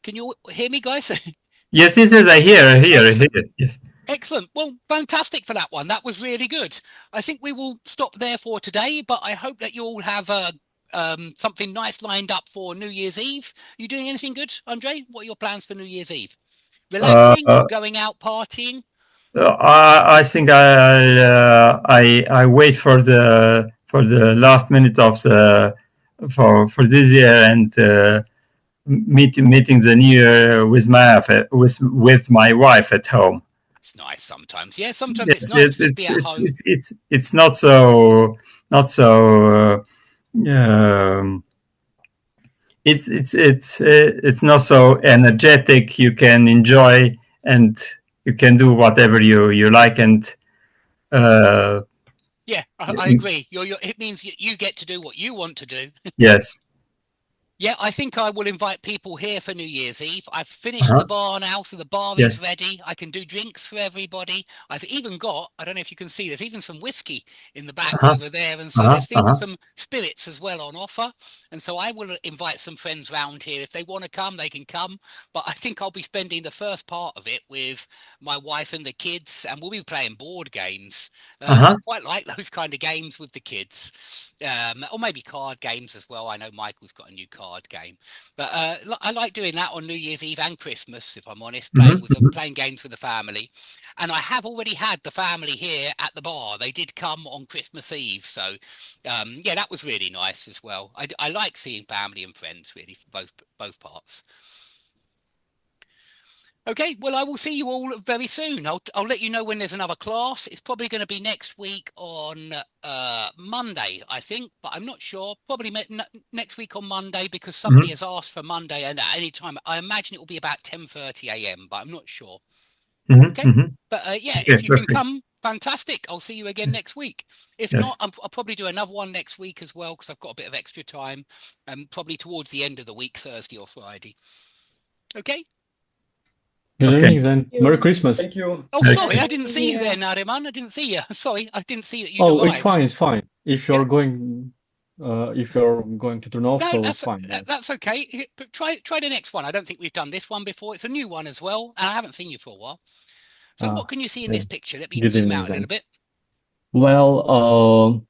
Can you all hear me, guys? Yes, I hear, yes. Excellent. Well, fantastic for that one. That was really good. I think we will stop there for today, but I hope that you all have something nice lined up for New Year's Eve. You doing anything good, Andre? What are your plans for New Year's Eve? Relaxing or going out partying? I think I wait for the last minute of the for this year and meeting the new year with my wife at home. It's nice sometimes. Yeah, sometimes Yes, it's nice to just be at home. it's not so it's not so energetic. You can enjoy and you can do whatever you like and Yeah, I agree. It means you get to do what you want to do. yes. Yeah, I think I will invite people here for New Year's Eve. I've finished the bar now, so the bar Yes. is ready. I can do drinks for everybody. I've even got, I don't know if you can see, there's even some whiskey in the back over there. And so there's even some spirits as well on offer. And so I will invite some friends round here. If they want to come, they can come. But I think I'll be spending the first part of it with my wife and the kids, and we'll be playing board games. I quite like those kind of games with the kids. Or maybe card games as well. I know Michael's got a new card game, but I like doing that on New Year's Eve and Christmas, if I'm honest, playing games with the family. And I have already had the family here at the bar. They did come on Christmas Eve, so yeah, that was really nice as well. I like seeing family and friends really for both parts. Okay, well, I will see you all very soon. I'll let you know when there's another class. It's probably going to be next week on Monday, I think, but I'm not sure. Probably next week on Monday because somebody has asked for Monday and at any time. I imagine it will be about 10:30 a.m., but I'm not sure. Okay, but yeah, if you can come, fantastic. I'll see you again next week. If not, I'll probably do another one next week as well because I've got a bit of extra time, and probably towards the end of the week, Thursday or Friday. Okay. Good evening, then. Merry Christmas. Thank you. Oh, sorry, I didn't see you there, Nariman. I didn't see you. Sorry, I didn't see that you Oh, arrived. it's fine. It's fine. If you're going to turn off, No, so that's fine. that's okay. But try the next one. I don't think we've done this one before. It's a new one as well, and I haven't seen you for a while. So what can you see in this picture? Let me Good zoom evening, out a little bit. Well,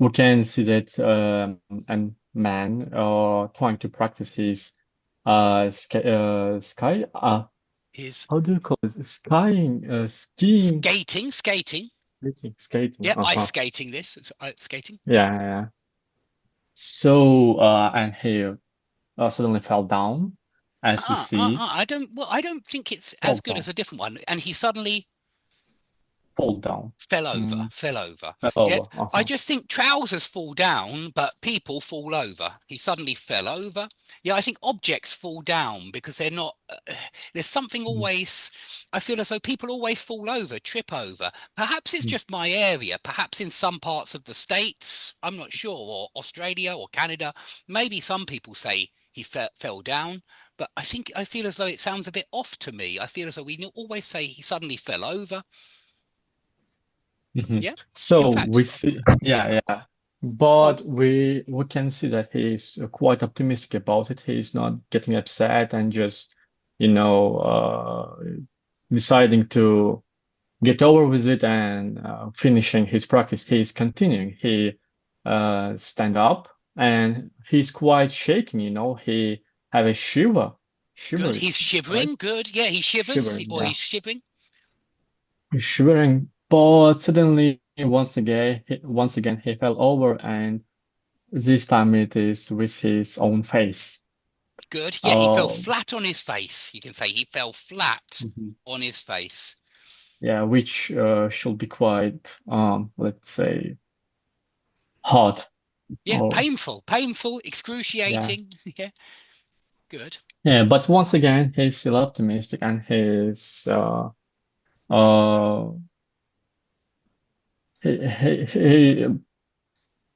we can see that a man trying to practice his sky how do you call it? Skiing, skiing, Skating. skating. Yeah, ice skating. This it's skating. Yeah. So and he suddenly fell down, as we see. I don't think it's as good as a different one. And he suddenly Fall down. Fell over. Yeah, I just think trousers fall down, but people fall over. He suddenly fell over. Yeah, I think objects fall down because they're not. There's something always. I feel as though people always fall over, trip over. Perhaps it's just my area. Perhaps in some parts of the States, I'm not sure, or Australia or Canada, maybe some people say he fell down. But I feel as though it sounds a bit off to me. I feel as though we always say he suddenly fell over. Yeah. So we see, but we can see that he's quite optimistic about it. He's not getting upset and just, deciding to get over with it and finishing his practice. He's continuing. He stand up and he's quite shaking. He have a shiver. Good. He's shivering. Right? Good. Yeah, he shivers. He's shivering. He's shivering. But suddenly, once again, he fell over, and this time it is with his own face. Good. Yeah, he fell flat on his face. You can say he fell flat on his face. Yeah, which should be quite, let's say, hard. Yeah, painful, excruciating. Yeah. Good. Yeah, but once again, he's still optimistic, and he's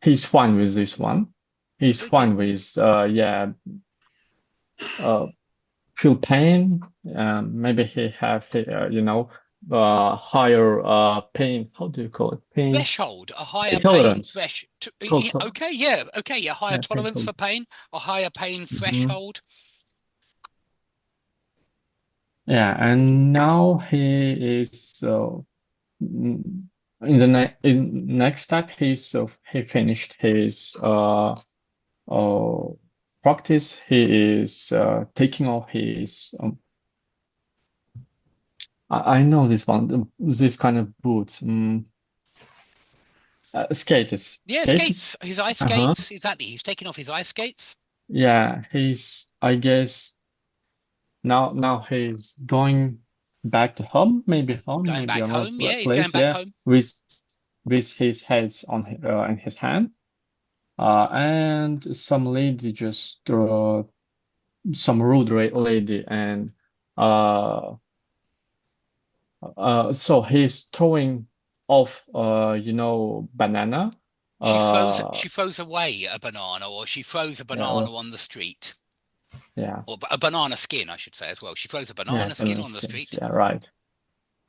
he's fine with this one. He's Okay. fine with feel pain. Maybe he have higher pain. How do you call it? Pain Threshold, a higher pain tolerance. threshold. Called Okay, yeah, okay, yeah, higher pain tolerance for tolerance. pain, a higher pain Mhm. threshold. Yeah, and now he is in the next step. He finished his practice. He is taking off his I know this one, this kind of boots. Skates. Yeah, Skates. skates, his ice Uh-huh. skates, exactly. He's taking off his ice skates. Yeah, I guess now he's going back to home, maybe Going back another home. Yeah, he's going place, back yeah, home. with his heads in his hand. And some lady just some rude lady, and so he's throwing off banana. She throws away a banana, or she throws a Yeah, banana on the street. yeah, Or a banana skin, I should say, as well. She throws a banana skin banana on the skins. street. Yeah, right.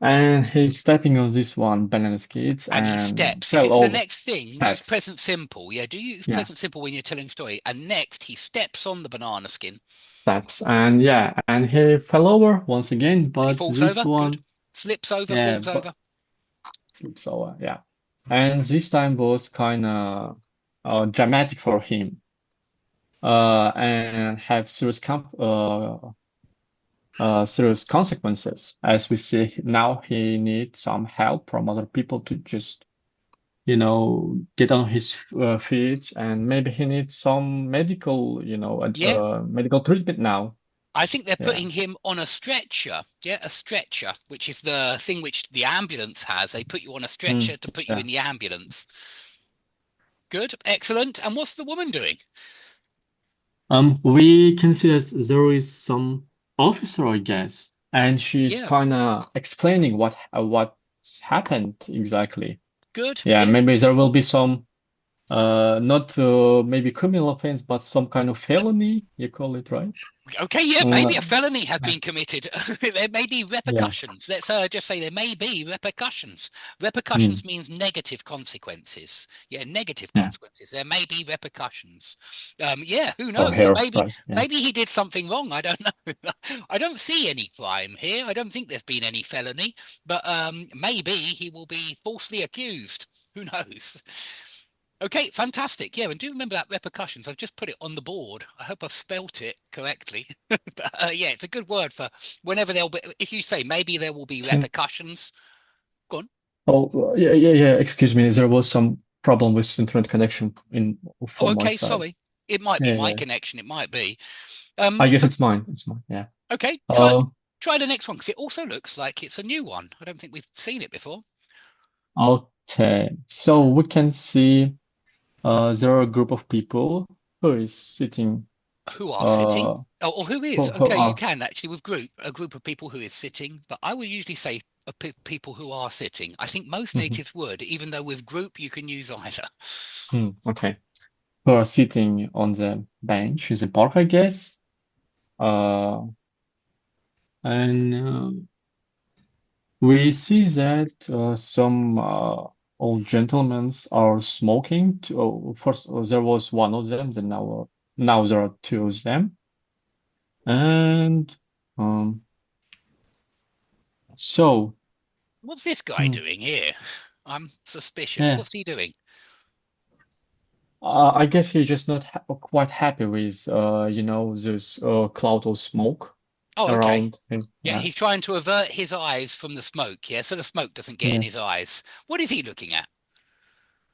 And he's stepping on this one banana skids And he and steps. If fell it's the over. next thing, use Steps. present simple. Yeah, do you use Yeah, present simple when you're telling a story? And next, he steps on the banana skin steps. And yeah, and he fell over once again, and he but falls this over. Good. one, Slips over, yeah, falls but over. slips over. Yeah. And this time was kind of dramatic for him. And have serious consequences. As we see now, he needs some help from other people to just, get on his feet, and maybe he needs some Yeah, medical treatment now. I think they're Yeah. putting him on a stretcher. Yeah, a stretcher, which is the thing which the ambulance has. They put you on a stretcher to put you Yeah. in the ambulance. Good, excellent. And what's the woman doing? We can see that there is some officer, I guess, and she's Yeah, kind of explaining what's happened exactly. good. Yeah, Yeah. maybe there will be some not maybe criminal offense, but some kind of felony, you call it, right? Okay, yeah, maybe Uh, a felony had been committed. There may be yeah. repercussions. Let's just say there may be repercussions. Hmm. Repercussions means negative consequences. Yeah, negative Yeah. consequences. There may be repercussions. Yeah, who For knows? her, Maybe right? Yeah. maybe he did something wrong. I don't know. I don't see any crime here. I don't think there's been any felony, but maybe he will be falsely accused. Who knows? Okay, fantastic. Yeah, and do remember that repercussions. I've just put it on the board. I hope I've spelt it correctly. But yeah, it's a good word for whenever there'll be, if you say maybe there will be Okay. repercussions. Go on. Oh, yeah. Excuse me. There was some problem with internet connection Oh, from my okay, side. sorry. It might be my Yeah. connection. It might be. I guess it's mine. It's mine. Yeah. Okay, Um, try the next one because it also looks like it's a new one. I don't think we've seen it before. okay. So we can see there are a group of people who is sitting Who are sitting? uh Or who is? who Okay, you are can actually with a group of people who is sitting, but I would usually say people who are sitting. I think most Mhm. natives would, even though with group you can use either. Okay. Who are sitting on the bench in the park, I guess. Uh, and we see that some old gentlemen are smoking. First, there was one of them, then now there are two of them. And so, What's this guy hmm, doing here? I'm suspicious. yeah, What's he doing? I guess he's just not quite happy with this cloud of smoke Oh, okay. around him. Yeah, Yeah, he's trying to avert his eyes from the smoke. Yeah, so the smoke doesn't get in yeah. his eyes. What is he looking at?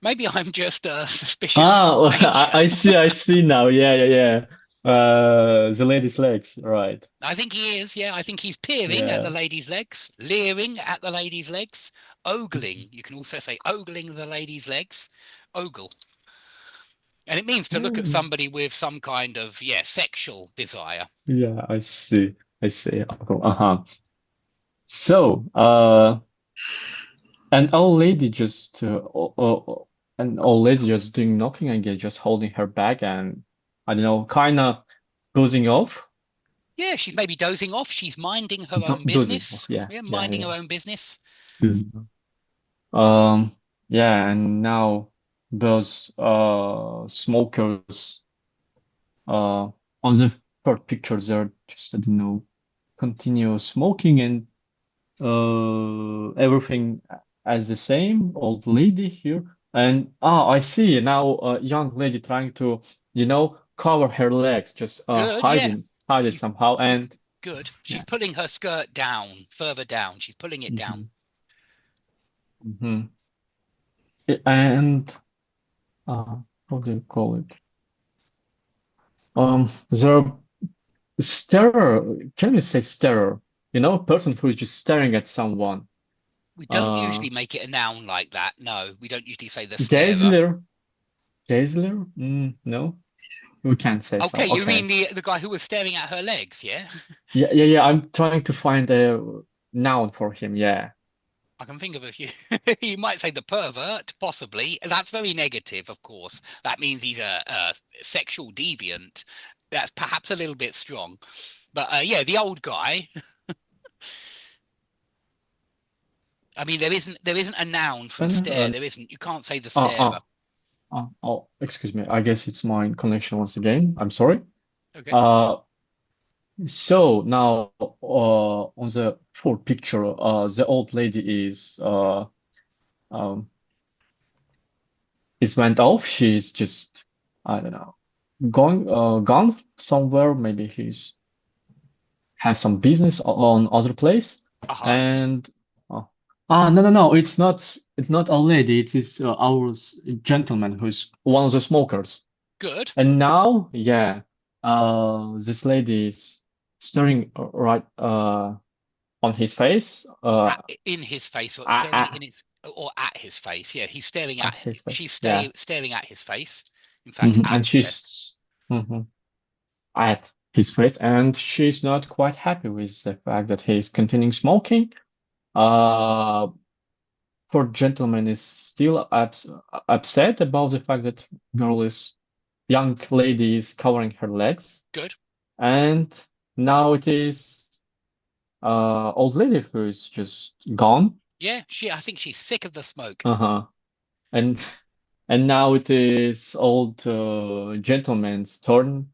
Maybe I'm just a suspicious Ah, ranger. I see now. Yeah. The lady's legs, right? I think he is. Yeah, I think he's peering at the Yeah. lady's legs, leering at the lady's legs, ogling. You can also say ogling the lady's legs, ogle. And it means to look at Mm. somebody with some kind of, yeah, sexual desire. Yeah, I see. I see. Uh-huh. So, And old lady just an old lady just doing nothing again, just holding her bag and I don't know, kind of dozing off. Yeah, she's maybe dozing off. She's minding her own Dozing off. business. Yeah, Yeah, yeah, minding her yeah. own business. Um, yeah, and now those smokers on the third picture they're just I don't know continue smoking and everything as the same old lady here and I see now a young lady trying to cover her legs just Good, yeah. hide it She's somehow and good. She's yeah. pulling her skirt down, further down. She's pulling it down. Hmm. And how do you call it? The starer, can we say starer? A person who is just staring at someone. We don't Uh, usually make it a noun like that. No, we don't usually say the starer. Dazzler. Dazzler? No, we can't say so. Okay, you Okay. mean the guy who was staring at her legs, yeah? Yeah, yeah, yeah. I'm trying to find a noun for him. Yeah. I can think of a few. You might say the pervert, possibly. That's very negative, of course. That means he's a sexual deviant. That's perhaps a little bit strong. But yeah, the old guy. I mean, there isn't a noun for a And stare. There isn't. You can't say the uh, starer. oh, excuse me. I guess it's my connection once again. I'm sorry. Okay. So now on the full picture, the old lady um is went off. She's just I don't know gone somewhere. Maybe he's has some business on other place. Uh-huh. And no, it's not a lady. It is our gentleman who's one of the smokers. Good. And now, yeah, this lady is staring right on his face, In his face, or staring at, in his, or at his face. Yeah, he's staring at at. his face. She's Yeah. staring at his face. In fact, at And his face. she's at his face, and she's not quite happy with the fact that he's continuing smoking. Uh, Poor gentleman is still upset about the fact that young lady is covering her legs, Good. and now it is old lady who is just gone. Yeah, I think she's sick of the smoke. And now it is old gentleman's turn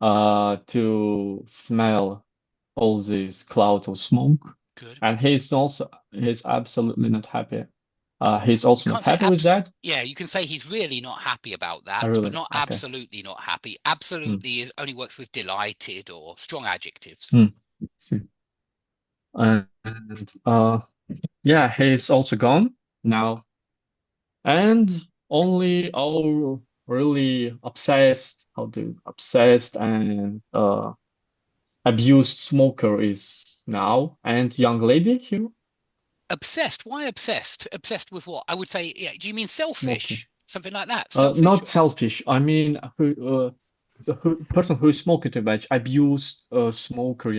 to smell all these clouds of smoke, Good. and he's absolutely not happy. He's also You not can't say happy with that. Yeah, you can say he's really not happy about that, Really? but not Okay. absolutely not happy. Absolutely only works with delighted or strong adjectives. See. And yeah, he's also gone now. And only our really obsessed and abused smoker is now, and young lady here Obsessed. Why obsessed? Obsessed with what? I would say, yeah, do you mean selfish? smoking. Something like that? Selfish? Not selfish. I mean, person who is smoking too much, abused smoker.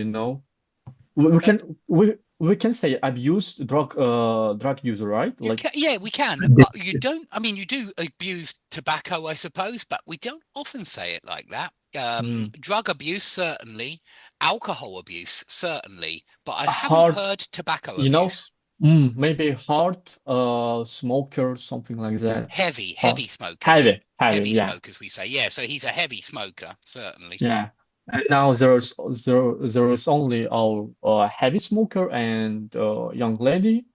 We can say abused drug user, right? Yeah, we can. But you don't. I mean, you do abuse tobacco, I suppose, but we don't often say it like that. Drug abuse, certainly. Alcohol abuse, certainly. But I haven't heard tobacco abuse. Maybe hard smoker, something like that. Heavy smokers. Heavy, yeah. Smokers, we say. Yeah, so he's a heavy smoker, certainly. Yeah. And now there is only our heavy smoker and young lady.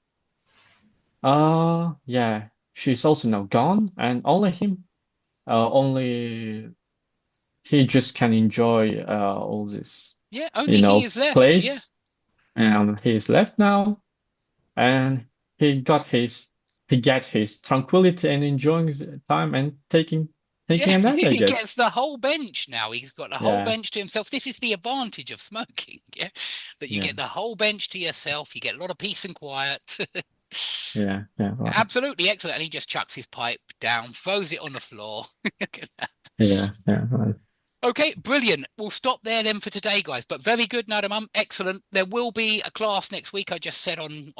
Yeah, she's also now gone, and only he just can enjoy all this. Yeah, only he is left. Place, and he is left now, and he get his tranquility and enjoying the time and taking a nap, I He guess. gets the whole bench now. He's got the whole bench to himself. This is the advantage of smoking, yeah? That you get the whole bench to yourself. You get a lot of peace and quiet. Yeah, right. Absolutely excellent. And he just chucks his pipe down, throws it on the floor. Yeah, right. Okay, brilliant. We'll stop there then for today, guys. But very good, Narimum. Excellent. There will be a class next week. I just said on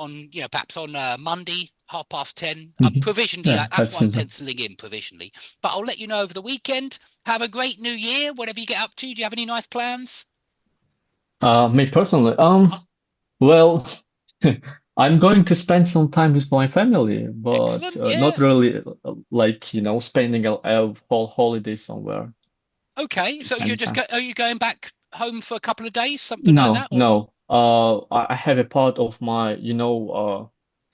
perhaps on Monday 10:30. Mhm. Provisionally, Yeah, that's what I'm seems like- penciling in provisionally. But I'll let you know over the weekend. Have a great new year, whatever you get up to. Do you have any nice plans? Me personally, well, I'm going to spend some time with my family, but Excellent, yeah. not really like, spending a whole holiday somewhere. Okay, so you're just Anytime. are you going back home for a couple of days, something like that? Or- No. I have a part of my,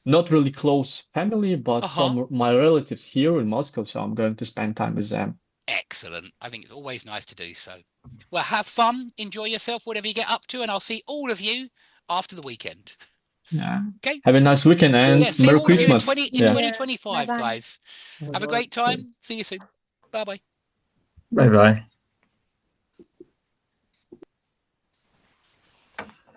not really close family, but Uh-huh. some of my relatives here in Moscow, so I'm going to spend time with them. Excellent. I think it's always nice to do so. Well, have fun, enjoy yourself, whatever you get up to, and I'll see all of you after the weekend. Yeah. Okay. Have a nice weekend and Yeah, see Merry all of you in Christmas. 20 in Yeah. 2025, Bye-bye. guys. Have a great time. See you soon. Bye bye. Bye bye.